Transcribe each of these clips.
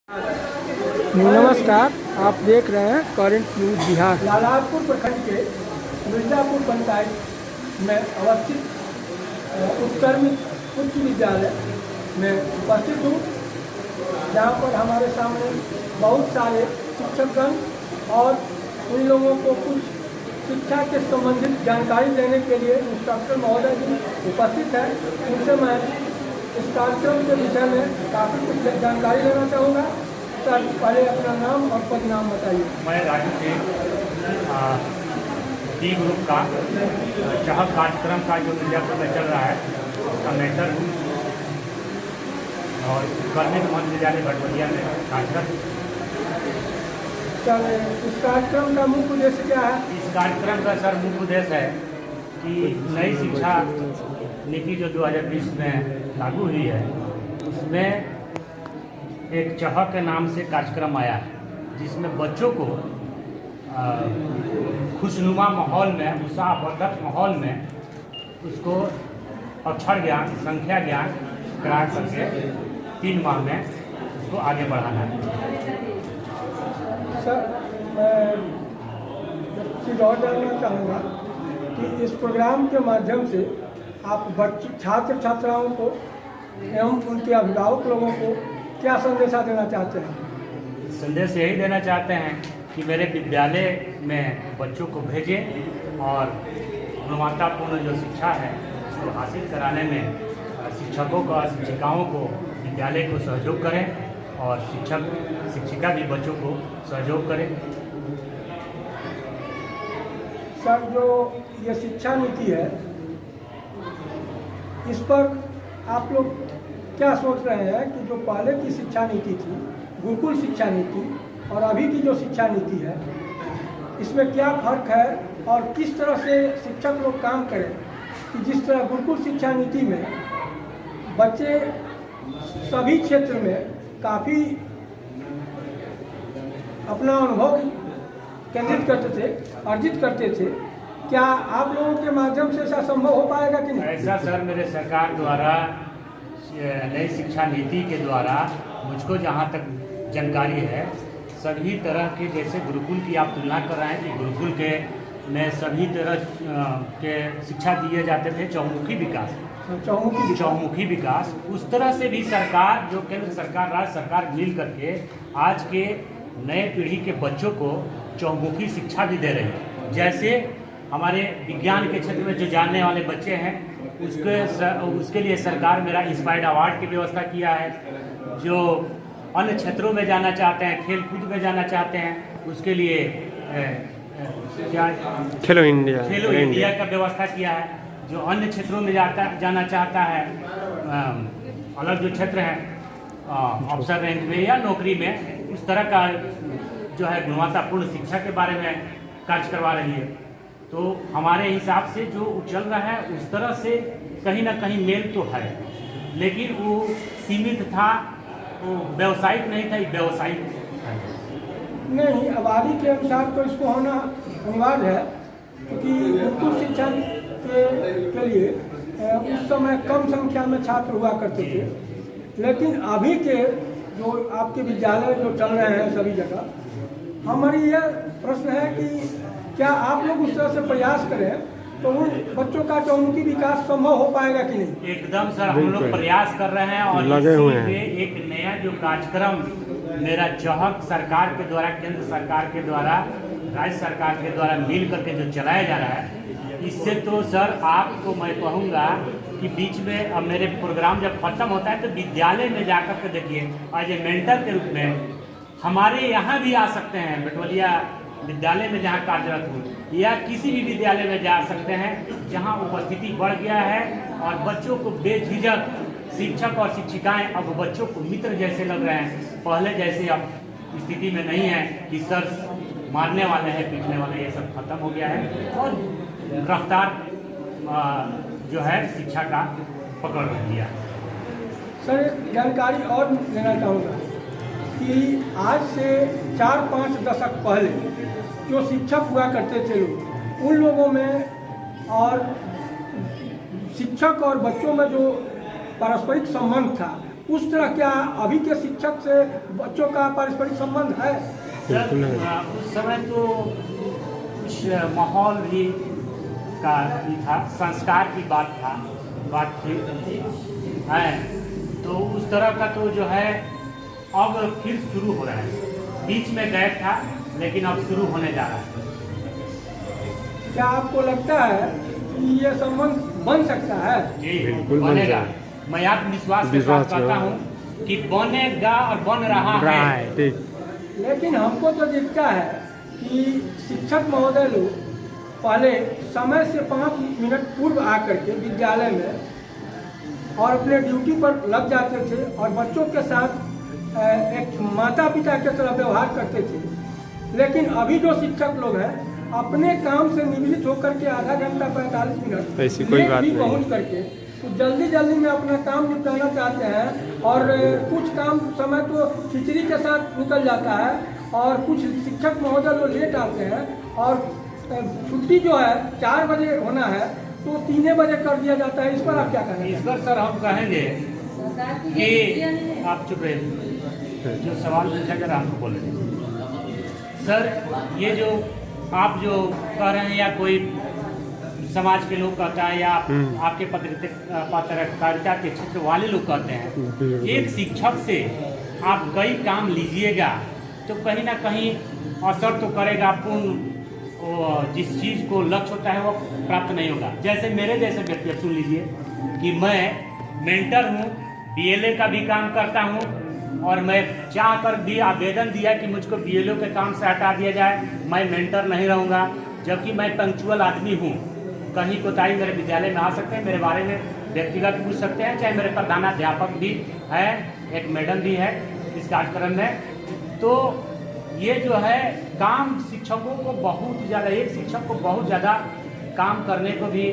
नमस्कार, आप देख रहे हैं करंट न्यूज बिहार। लालापुर प्रखंड के मिर्जापुर पंचायत में अवस्थित उत्कर्मित उच्च विद्यालय में उपस्थित हूँ, जहाँ पर हमारे सामने बहुत सारे शिक्षकगण और उन लोगों को कुछ शिक्षा के संबंधित जानकारी देने के लिए इंस्ट्रक्टर महोदय भी उपस्थित है। उनसे मैं इस कार्यक्रम के विषय में काफ़ी कुछ जानकारी लेना चाहूँगा। सर, पहले अपना नाम और पद नाम बताइए। मैं राजू सिंह डी ग्रुप का चाह कार्यक्रम का जो मिर्जापुर में चल रहा है उसका मेंटर हूँ और कर्मिक मध्य विद्यालय भटवलिया में कार्यरत। सर, इस कार्यक्रम का मुख्य उद्देश्य क्या है? इस कार्यक्रम का सर मुख्य उद्देश्य है कि नई शिक्षा नीति जो 2020 में लागू हुई है उसमें एक चह के नाम से कार्यक्रम आया है, जिसमें बच्चों को खुशनुमा माहौल में, उत्साहवर्धक माहौल में उसको अक्षर ज्ञान, संख्या ज्ञान करा करके 3 माह में उसको आगे बढ़ाना है। सर, मैं एक चीज़ और जानना चाहूँगा कि इस प्रोग्राम के माध्यम से आप छात्र छात्राओं को एवं उनके अभिभावक लोगों को क्या संदेशा देना चाहते हैं? संदेश यही देना चाहते हैं कि मेरे विद्यालय में बच्चों को भेजें और गुणवत्तापूर्ण जो शिक्षा है उसको हासिल कराने में शिक्षकों को और शिक्षिकाओं को विद्यालय को सहयोग करें और शिक्षक शिक्षिका भी बच्चों को सहयोग करें। सर, जो ये शिक्षा नीति है इस पर आप लोग क्या सोच रहे हैं कि जो पहले की शिक्षा नीति थी, गुरुकुल शिक्षा नीति, और अभी की जो शिक्षा नीति है इसमें क्या फर्क है और किस तरह से शिक्षक लोग काम करें कि जिस तरह गुरुकुल शिक्षा नीति में बच्चे सभी क्षेत्र में काफ़ी अपना अनुभव केंद्रित करते थे, अर्जित करते थे, क्या आप लोगों के माध्यम से ऐसा संभव हो पाएगा कि नहीं? ऐसा सर मेरे सरकार द्वारा नई शिक्षा नीति के द्वारा मुझको जहाँ तक जानकारी है सभी तरह के, जैसे गुरुकुल की आप तुलना कर रहे हैं कि गुरुकुल के में सभी तरह के शिक्षा दिए जाते थे, चौमुखी विकास, उस तरह से भी सरकार, जो केंद्र सरकार, राज्य सरकार मिल करके आज के नए पीढ़ी के बच्चों को चौमुखी शिक्षा भी दे रही है। जैसे हमारे विज्ञान के क्षेत्र में जो जानने वाले बच्चे हैं उसके लिए सरकार मेरा इंस्पायर्ड अवार्ड की व्यवस्था किया है। जो अन्य क्षेत्रों में जाना चाहते हैं, खेल कूद में जाना चाहते हैं, उसके लिए क्या खेलो इंडिया का व्यवस्था किया है। जो अन्य क्षेत्रों में जाना चाहता है, अलग जो क्षेत्र है अफसर रैंक में या नौकरी में, उस तरह का जो है गुणवत्तापूर्ण शिक्षा के बारे में कार्य करवा रही है। तो हमारे हिसाब से जो चल रहा है उस तरह से कहीं ना कहीं मेल तो है, लेकिन वो सीमित था, वो व्यावसायिक नहीं था, व्यावसायिक नहीं। आबादी के अनुसार तो इसको होना अनिवार्य है, क्योंकि गुरुकुल शिक्षा के लिए उस समय कम संख्या में छात्र हुआ करते थे, लेकिन अभी के जो आपके विद्यालय जो चल रहे हैं सभी जगह, हमारी यह प्रश्न है कि क्या आप लोग उस तरह से प्रयास करें तो उन बच्चों का चौमुखी विकास संभव हो पाएगा कि नहीं? एकदम सर, हम लोग प्रयास कर रहे हैं और इसीलिए एक नया जो कार्यक्रम मेरा चौहक सरकार के द्वारा, केंद्र सरकार के द्वारा, राज्य सरकार के द्वारा मिल करके जो चलाया जा रहा है, इससे तो सर आपको मैं कहूँगा कि बीच में अब मेरे प्रोग्राम जब खत्म होता है तो विद्यालय में जाकर के देखिए, एज ए मेंटर के रूप में हमारे यहाँ भी आ सकते हैं, भटवलिया विद्यालय में जहाँ कार्यरत हूँ या किसी भी विद्यालय में जा सकते हैं जहाँ उपस्थिति बढ़ गया है और बच्चों को बेझिझक शिक्षक और शिक्षिकाएं अब बच्चों को मित्र जैसे लग रहे हैं। पहले जैसे अब स्थिति में नहीं है कि सर मारने वाले हैं, पीटने वाले, ये सब खत्म हो गया है और रफ्तार जो है शिक्षा का पकड़ लिया। सर, जानकारी और लेना चाहूँगा कि आज से 4-5 दशक पहले जो शिक्षक हुआ करते थे लोग, उन लोगों में और शिक्षक और बच्चों में जो पारस्परिक संबंध था उस तरह क्या अभी के शिक्षक से बच्चों का पारस्परिक संबंध है? सर उस समय तो कुछ माहौल भी का भी था, संस्कार की बात थी है, तो उस तरह का तो जो है अब फिर शुरू हो रहा है। बीच में गैप था लेकिन अब शुरू होने जा रहा है। क्या आपको लगता है कि ये संबंध बन सकता है? जी बिल्कुल बनेगा। मैं आत्मविश्वास के साथ कहता हूँ कि बनेगा और बन रहा है। लेकिन हमको तो दिखता है कि शिक्षक महोदय लोग पहले समय से 5 मिनट पूर्व आकर के विद्यालय में और अपने ड्यूटी पर लग जाते थे और बच्चों के साथ एक माता पिता की तरह व्यवहार करते थे। लेकिन अभी जो शिक्षक लोग हैं अपने काम से निवृत्त होकर के आधा घंटा 45 मिनट ऐसी कोई बात भी नहीं पहुँच करके तो जल्दी में अपना काम निपटाना चाहते हैं और कुछ काम समय तो खिचड़ी के साथ निकल जाता है और कुछ शिक्षक महोदय लोग लेट आते हैं और छुट्टी जो है 4 बजे होना है तो 3 बजे कर दिया जाता है। इस पर आप क्या कहेंगे? इस पर सर हम कहेंगे कि आप चुप रहे, जो सवाल पूछा जरा हमको बोले। सर ये जो आप जो कह रहे हैं या कोई समाज के लोग कहता है या आपके पत्रकारिता के क्षेत्र वाले लोग कहते हैं, एक शिक्षक से आप कई काम लीजिएगा तो कहीं ना कहीं असर तो करेगा, पूर्ण जिस चीज़ को लक्ष्य होता है वो प्राप्त नहीं होगा। जैसे मेरे जैसे व्यक्ति, सुन लीजिए कि मैं मेंटर हूँ, BLA का भी काम करता हूँ और मैं चाह कर भी आवेदन दिया कि मुझको BLO के काम से हटा दिया जाए, मैं मेंटर नहीं रहूँगा, जबकि मैं पंक्चुअल आदमी हूँ। कहीं कोताही मेरे विद्यालय में आ सकते हैं, मेरे बारे में व्यक्तिगत पूछ सकते हैं, चाहे मेरे प्रधानाध्यापक भी है, एक मैडम भी है इस कार्यक्रम में। तो ये जो है काम शिक्षकों को बहुत ज़्यादा, एक शिक्षक को बहुत ज़्यादा काम करने को भी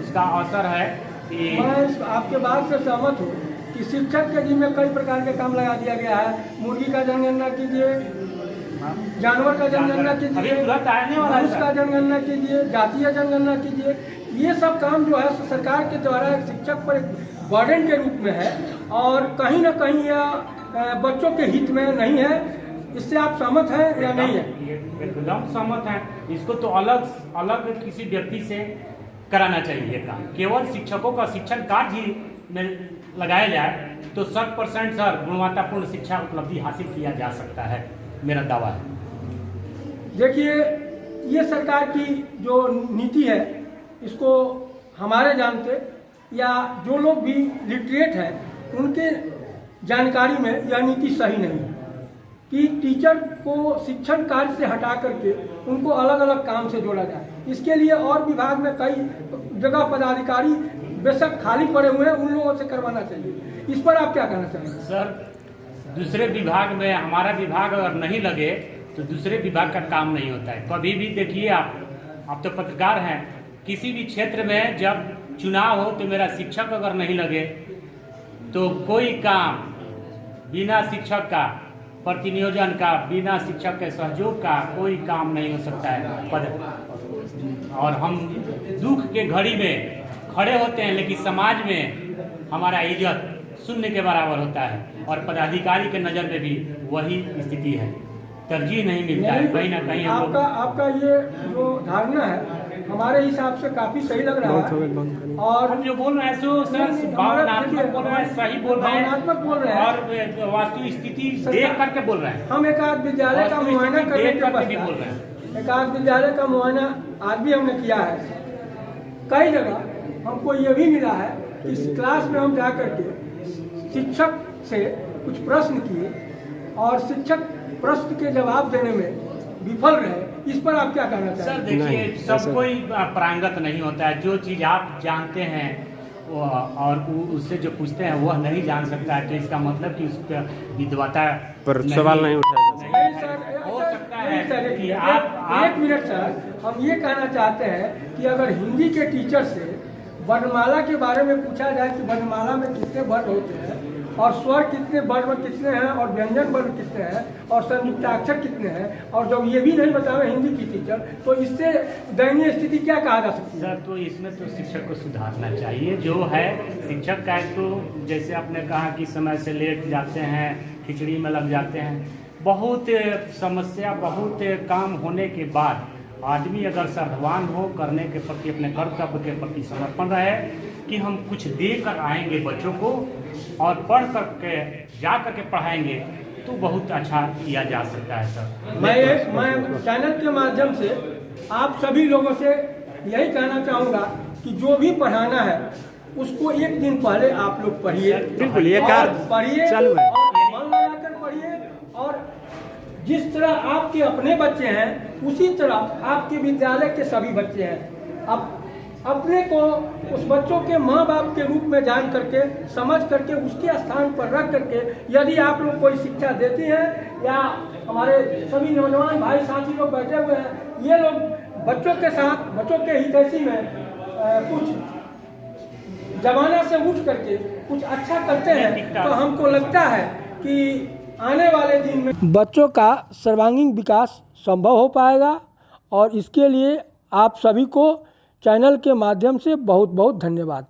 इसका अवसर है कि मैं आपके बात से सहमत हूँ कि शिक्षक के जिम्मे कई प्रकार के काम लगा दिया गया है। मुर्गी का जनगणना कीजिए, जानवर का जनगणना कीजिए, मनुष्य का जनगणना कीजिए, जातीय जनगणना कीजिए। ये सब काम जो है सरकार के द्वारा एक शिक्षक पर एक बर्डन के रूप में है और कहीं ना कहीं यह बच्चों के हित में नहीं है। इससे आप सहमत हैं या नहीं है? एकदम सहमत हैं। इसको तो अलग किसी व्यक्ति से कराना चाहिए काम। केवल शिक्षकों का शिक्षण कार्य ही में लगाया जाए तो 100% सर गुणवत्तापूर्ण शिक्षा उपलब्धि हासिल किया जा सकता है, मेरा दावा है। देखिए ये सरकार की जो नीति है इसको हमारे जानते या जो लोग भी लिटरेट हैं उनके जानकारी में यह नीति सही नहीं है कि टीचर को शिक्षण कार्य से हटा करके उनको अलग अलग काम से जोड़ा जाए। इसके लिए और विभाग में कई जगह पदाधिकारी बेशक खाली पड़े हुए हैं, उन लोगों से करवाना चाहिए। इस पर आप क्या कहना चाहेंगे? सर दूसरे विभाग में हमारा विभाग अगर नहीं लगे तो दूसरे विभाग का काम नहीं होता है। कभी भी देखिए आप तो पत्रकार हैं, किसी भी क्षेत्र में जब चुनाव हो तो मेरा शिक्षक अगर नहीं लगे तो कोई काम बिना शिक्षक का, प्रतिनियोजन का, बिना शिक्षक के सहयोग का कोई काम नहीं हो सकता है। और हम दुख के घड़ी में खड़े होते हैं लेकिन समाज में हमारा इज्जत शून्य के बराबर होता है और पदाधिकारी के नज़र में भी वही स्थिति है, तरजीह नहीं मिलता है कहीं ना कहीं। आपका ये जो धारणा है हमारे हिसाब से काफी सही लग रहा है और हम जो बोल रहे हैं सो सर भावनात्मक बोल रहे हैं, सही बोल रहे हैं और वास्तु स्थिति देख करके बोल रहे हैं। हम एक आध विद्यालय का मुआयना करने के बोल रहे हैं, एक आध विद्यालय का मुआयना आज भी हमने किया है। कई जगह हमको ये भी मिला है कि इस क्लास में हम जा करके शिक्षक से कुछ प्रश्न किए और शिक्षक प्रश्न के जवाब देने में विफल रहे। इस पर आप क्या कहना चाहते हैं? सर देखिए सब कोई प्रांगत नहीं होता है, जो चीज़ आप जानते हैं और उससे जो पूछते हैं वह नहीं जान सकता है तो इसका मतलब कि उसका विद्वता पर सवाल नहीं उठाया जा सकता। हो सकता है कि एक मिनट सर, हम ये कहना चाहते हैं कि अगर हिंदी के टीचर से वर्णमाला के बारे में पूछा जाए कि वर्णमाला में कितने वर्ण होते हैं और स्वर कितने वर्ण कितने हैं और व्यंजन वर्ण कितने हैं और संयुक्ताक्षर कितने हैं, और जब ये भी नहीं बता रहे हिंदी की टीचर, तो इससे दयनीय स्थिति क्या कहा जा सकती है? सर, तो इसमें तो शिक्षक को सुधारना चाहिए। जो है शिक्षक का तो जैसे आपने कहा कि समय से लेट जाते हैं, खिचड़ी में लग जाते हैं, बहुत समस्या, बहुत काम होने के बाद आदमी अगर साधवान हो, करने के प्रति, अपने कर्तव्य के प्रति समर्पण रहे कि हम कुछ देकर आएंगे बच्चों को और पढ़ करके जा करके पढ़ाएंगे, तो बहुत अच्छा किया जा सकता है सर। मैं चैनल के माध्यम से आप सभी लोगों से यही कहना चाहूँगा कि जो भी पढ़ाना है उसको एक दिन पहले आप लोग पढ़िए, बिल्कुल, ये पढ़िए चालू है। और मन लगाकर पढ़िए, और जिस तरह आपके अपने बच्चे हैं उसी तरह आपके विद्यालय के सभी बच्चे हैं। अब अपने को उस बच्चों के माँ बाप के रूप में जान करके, समझ करके, उसके स्थान पर रख करके यदि आप लोग कोई शिक्षा देती हैं, या हमारे सभी नौजवान भाई साथी लोग बैठे हुए हैं, ये लोग बच्चों के साथ, बच्चों के हितैषी में कुछ जमाना से उठ करके कुछ अच्छा करते हैं, तो हमको लगता है कि आने वाले दिन में बच्चों का सर्वांगीण विकास संभव हो पाएगा। और इसके लिए आप सभी को चैनल के माध्यम से बहुत बहुत धन्यवाद।